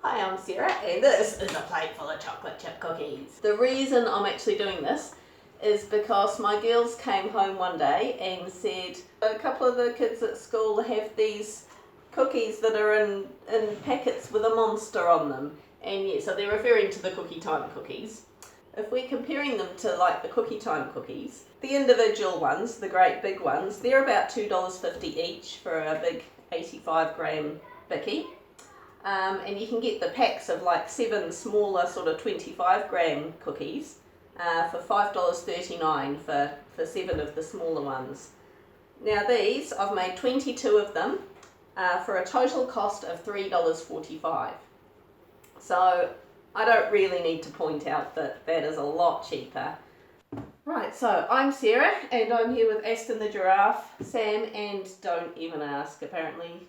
Hi, I'm Sarah and this is a plate full of chocolate chip cookies. The reason I'm actually doing this is because my girls came home one day and said a couple of the kids at school have these cookies that are in packets with a monster on them. And yeah, so they're referring to the CookieTime cookies. If we're comparing them to like the CookieTime cookies, the individual ones, the great big ones, they're about $2.50 each for a big 85 gram bicky. And you can get the packs of like 7 smaller sort of 25 gram cookies for $5.39 for 7 of the smaller ones. Now these, I've made 22 of them for a total cost of $3.45. So I don't really need to point out that that is a lot cheaper. Right, so I'm Sarah and I'm here with Aston the giraffe, Sam, and don't even ask, apparently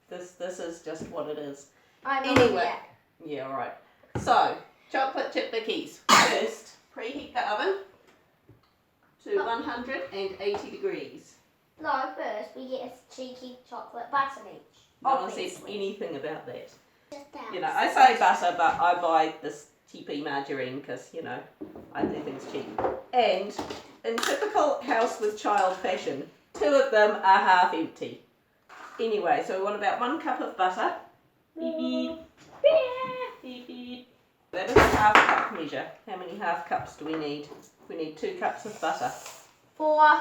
this is just what it is. Anyway, yeah, alright. So, chocolate chip bickies. First, preheat the oven to 180 degrees. No, first we get a cheeky chocolate butter each. No one says anything about that. You know, I say butter, but I buy this cheapy margarine because, you know, I do things cheap. And in typical house with child fashion, 2 of them are half empty. Anyway, so we want about 1 cup of butter. Beep, beep. Beep, beep. That is a half cup measure. How many half cups do we need? We need 2 cups of butter. 4.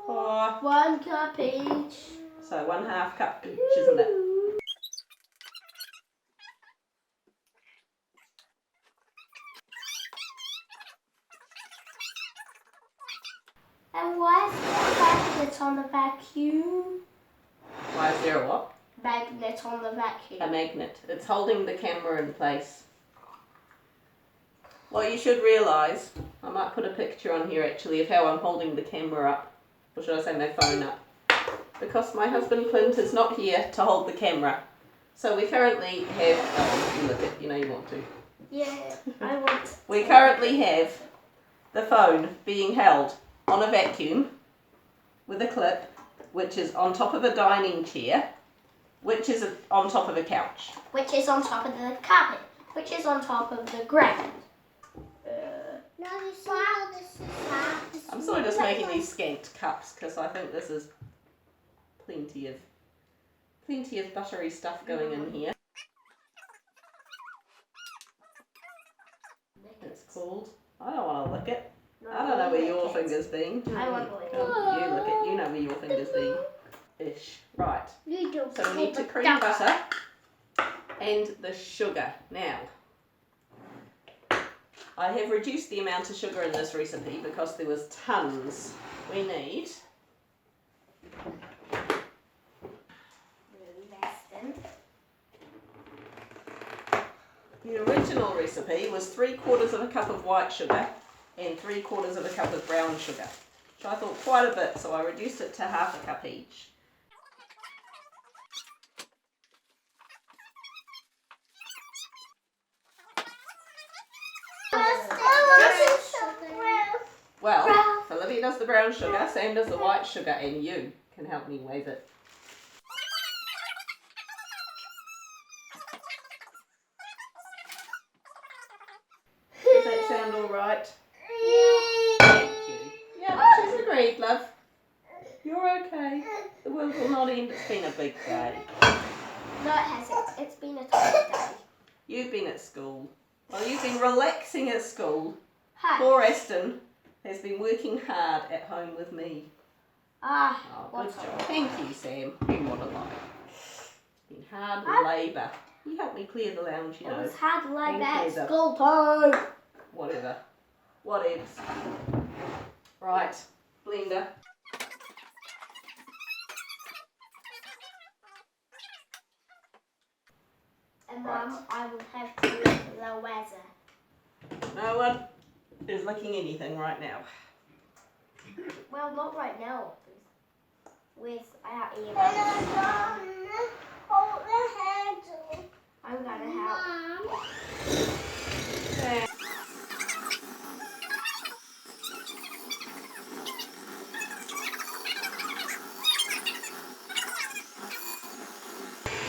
1 cup each. So 1 half cup each, isn't it? And why is there a magnet on the vacuum? Why is there a what? Magnet on the vacuum. A magnet. It's holding the camera in place. What you should realise, I might put a picture on here actually of how I'm holding the camera up. Or should I say my phone up? Because my husband Clint is not here to hold the camera. So we currently have, oh, you look it, you know you want to. Yeah, I want to. We currently have the phone being held on a vacuum with a clip, which is on top of a dining chair, which is on top of a couch. Which is on top of the carpet, which is on top of the ground. I'm sort of just making these scant cups because I think this is plenty of buttery stuff going in here. It's called, I don't want to lick it. I don't know where your finger's been. I want to lick it. You lick it, you know where your finger's been. Ish. Right. So we need to cream butter and the sugar. Now, I have reduced the amount of sugar in this recipe because there was tons. We need the original recipe was 3/4 of a cup of white sugar and 3/4 of a cup of brown sugar, which I thought quite a bit, so I reduced it to half a cup each. Well, if Olivia does the brown sugar, Sam does the white sugar, and you can help me wave it. Does that sound all right? Thank you. Yeah, she's agreed, love. You're okay. The world will not end. It's been a big day. No, it hasn't. It's been a tough day. You've been at school. Well, you've been relaxing at school. Hi. Poor Aston has been working hard at home with me. Ah, Oh, good job. Thank you, Sam. You want a lie. Been hard labour. You helped me clear the lounge, you know. It was hard like Thank that you, school time. Whatever. Whatevs. Right. Blender. And Right. Mum, I will have to lick the weather. No one is licking anything right now. Well, not right now. With our earbuds. I'm gonna help. Sam.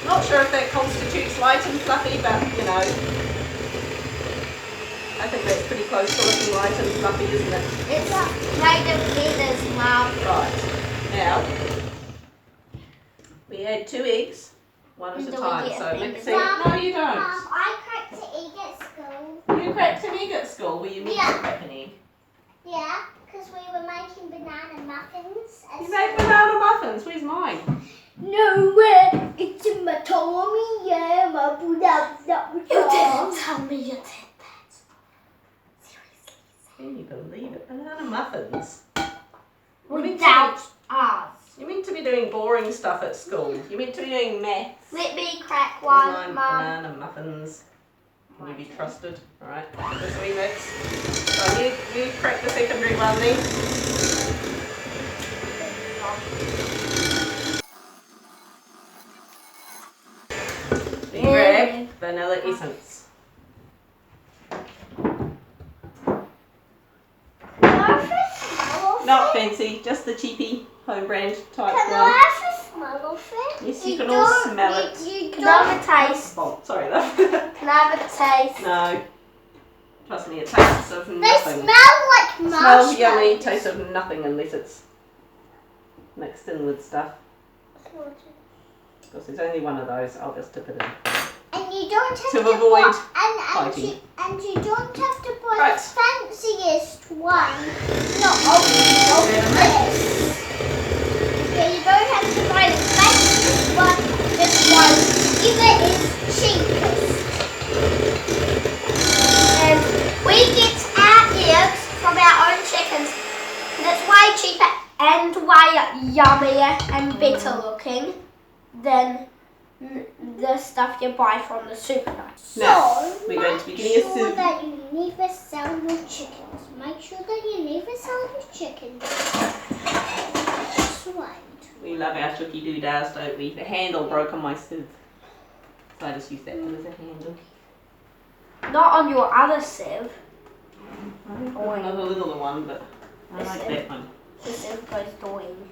Not sure if that constitutes light and fluffy, but you know, I think that's pretty close to looking light and fluffy, isn't it? It's made of feathers, Mum. Right. Now, we had 2 eggs, one at a Do we time. get So a finger? mix it. No, you don't. I cracked an egg at school. You cracked an egg at school. Were you meant to crack an egg? Yeah, because we were making banana muffins. You made banana muffins. Where's mine? Nowhere. It's in my tummy. Yeah, my Buddha. You didn't tell me you did that. Seriously. Can you believe it? Banana muffins. Without us. You're meant to be doing boring stuff at school. You're meant to be doing maths. Let me crack Mine, one, Mum. banana muffins. Can you be trusted? Alright, this we mix. So you crack the secondary one then. Then grab vanilla essence. Not fancy, just the cheapy home brand type Can one. I have a smell of it? Yes, you can all smell it. Can I have a taste? Oh, sorry love. Can I have a taste? No. Trust me, it tastes of They nothing. smell like marshmallows. Smells yummy, tastes of nothing unless it's mixed in with stuff. Because there's only one of those, I'll just tip it in. And you don't have To to avoid put, fighting. and you don't have to put Right. the fanciest one. Not of this. Yeah, you don't have to buy the fanciest one. This one, either is cheapest. And we get our eggs from our own chickens. And it's way cheaper and way yummier and better looking than the stuff you buy from the supermarket. Now, we're going to be getting a Make soup. sure that you never sell your chickens. Make sure that you never sell your chickens. That's right. We love our cookie doodads, don't we? The handle broke on my sieve. So I just used that one as a handle. Not on your other sieve. I've got another littler one, but I like that one. The sieve goes doing.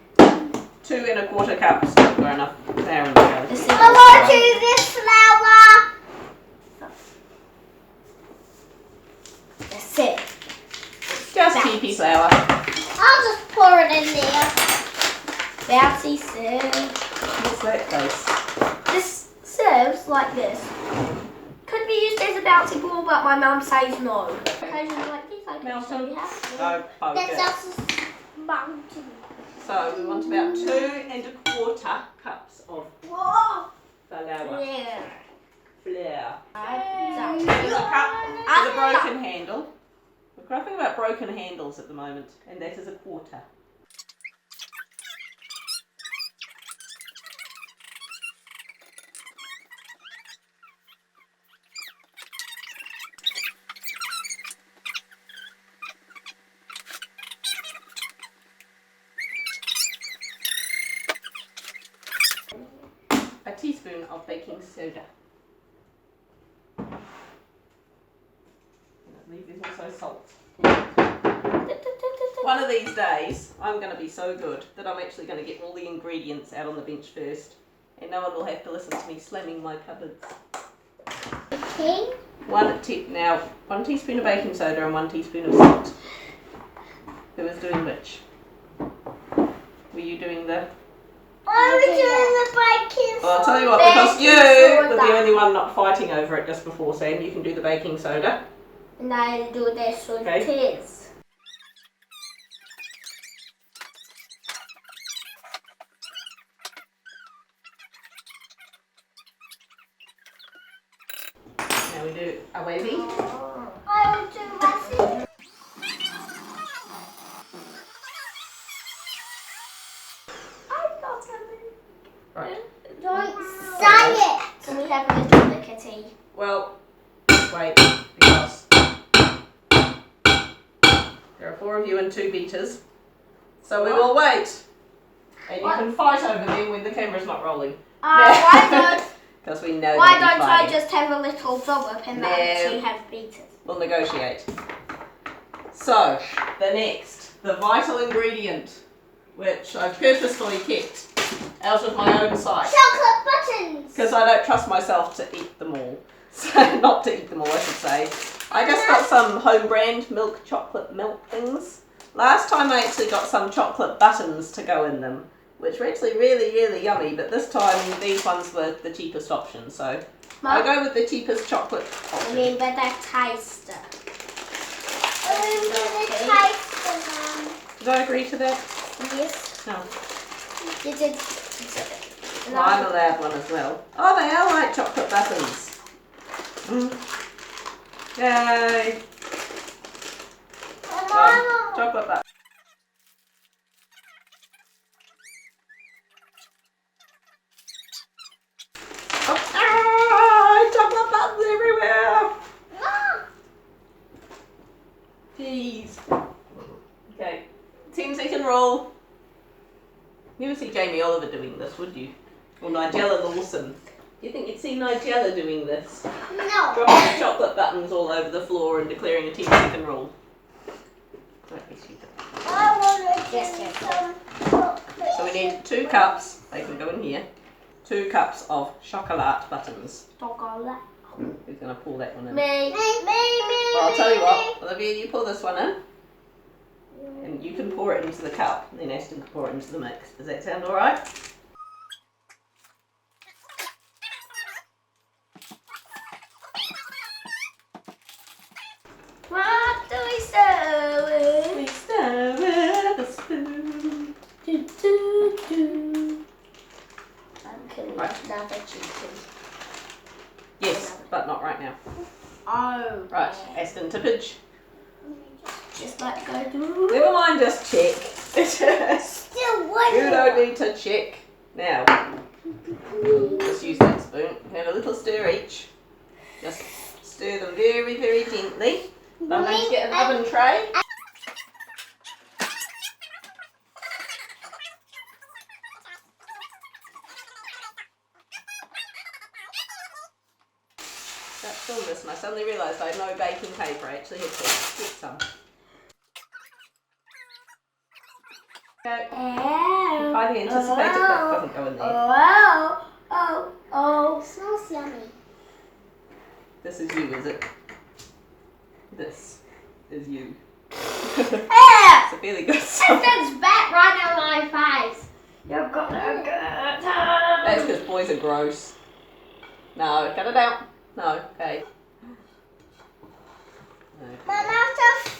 2 1/4 cups, not good enough. There we go. I want to do this flour. That's it. Just cheapy flour. I'll just pour it in there. Bouncy sieve. What's that face? This serves like this. Could be used as a bouncy ball, but my mum says no. Occasionally like this, I can show you how. No, poke it. That's just mountain. So we want about 2 1/4 cups of Whoa! flour. Yeah. Flour. That's There's a cup with a broken handle. We're crafting about broken handles at the moment, and that is 1/4. A teaspoon of baking soda. And I believe there's also salt. One of these days, I'm going to be so good that I'm actually going to get all the ingredients out on the bench first, and no one will have to listen to me slamming my cupboards. King? 1 teaspoon of baking soda and 1 teaspoon of salt. Who is doing which? Were you doing the... I was doing the baking soda. Well, I'll tell you what, because you were the only one not fighting over it just before, Sam. You can do the baking soda. And I do this with Okay. tears. Now we do a wavy. I will do my I'm not coming. Right. Don't say it. Can we have a little look at it? Well, wait, because there are 4 of you and 2 beaters. So we will wait. And you can fight over them when the camera's not rolling. Why don't Because we know Why they'll be don't I fighting. just have a little dollop and the other 2 have beaters? We'll negotiate. So, the next, the vital ingredient, which I've purposefully kept out of my own sight. Chocolate buttons. Because I don't trust myself to eat them all. So, not to eat them all, I should say. I just got some home brand chocolate milk things. Last time I actually got some chocolate buttons to go in them, which were actually really, really yummy, but this time these ones were the cheapest option, so Mum? I go with the cheapest chocolate option. I mean, but that taster. Taster, Mum. Did I agree to that? Yes. No. You did. Well, I'm allowed one as well. Oh, they are like chocolate buttons. Yay! Chocolate buttons. Chocolate buttons everywhere! Jeez. Okay. 10-second rule. You never see Jamie Oliver doing this, would you? Or Nigella Lawson. Do you think you'd see Nigella doing this? No. Dropping chocolate buttons all over the floor and declaring a 10-second rule. Don't be stupid. I want to get some chocolate. So we need 2 cups, they can go in here, 2 cups of chocolate buttons. Chocolate. Who's going to pour that one in? Me. Well, I'll tell you what, Olivia, you pour this one in, and you can pour it into the cup, and then Ashton can pour it into the mix. Does that sound alright? What do we serve with? We stir with a spoon. Do, do, do. Right. Another chicken. Yes, but not right now. Oh. Right, Aston Tippage. Just let go. Do. Never mind, just check. Still one. You don't need to check. Now, just use that spoon. Have a little stir each. Just stir them very, very gently. I'm going to get an oven tray. That's still this, and I suddenly realised I had no baking paper. I actually had to get some. Okay. I highly anticipated that doesn't go in there. Oh. Smells yummy. This is you, is it? This is you. Yeah. It's a fairly good song. That's back right on my face. You're gonna get That's because boys are gross. No, cut it out. No, okay. No.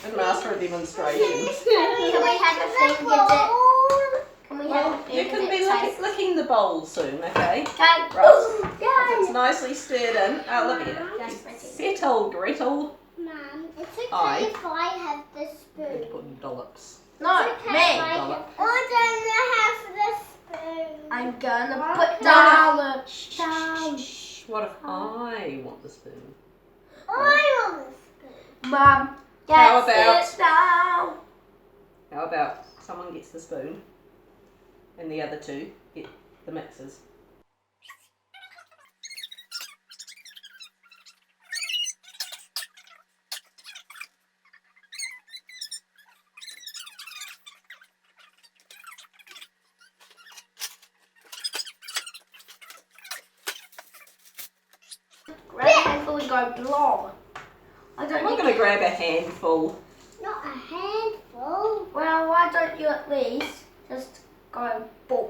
Good master of demonstration. Can we have a fingertip? Can we have a Well, you fingertip? can be licking the bowl soon, okay? Okay. Right. Once it's nicely stirred in. Oh, look at it. That's pretty. Settle, Gretel. Mum, it's okay Aye. if I have the I'm spoon. putting dollops. No, It's okay me. if I don't have the spoon. I'm gonna What? put down. Down. What if I want the spoon? I want the spoon. Mum, How get about- it down. How about someone gets the spoon and the other two get the mixers? Grab a handful and go blob. I I'm don't not need going to grab a handful. Not a handful. Well, why don't you at least just go boom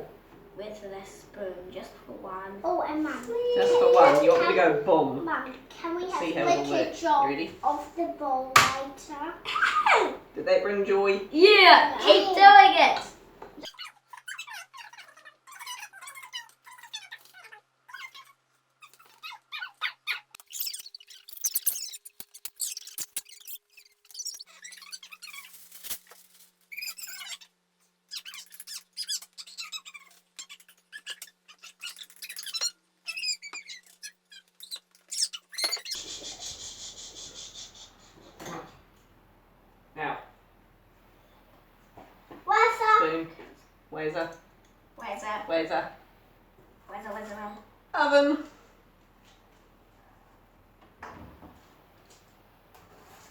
with the spoon just for one? Oh, and Mum. Just for one. You want me to go boom? Mum, can we See have how it'll a work. little You drop ready? of the bowl later? Did that bring joy? Yeah, keep doing it. Now, What's up? spoon. Where's a? Where's that? Where's a? Where's that? Oven.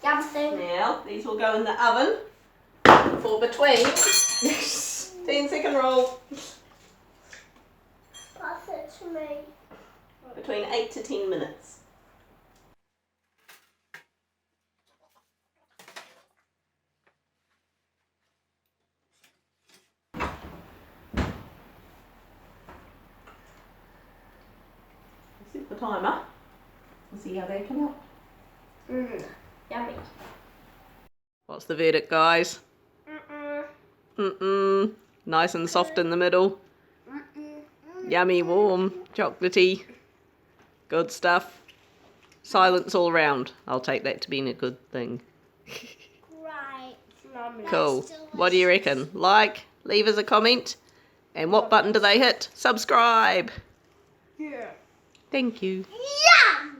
Yum spoon. Now, these will go in the oven for between 10-second rule. me. Between 8 to 10 minutes. Set the timer. We'll see how they come out. Yummy. What's the verdict, guys? Nice and soft in the middle. Yummy, warm, chocolatey. Good stuff. Silence all round. I'll take that to being a good thing. Right. Cool. What do you reckon? Like, leave us a comment. And what button do they hit? Subscribe. Yeah. Thank you. Yum!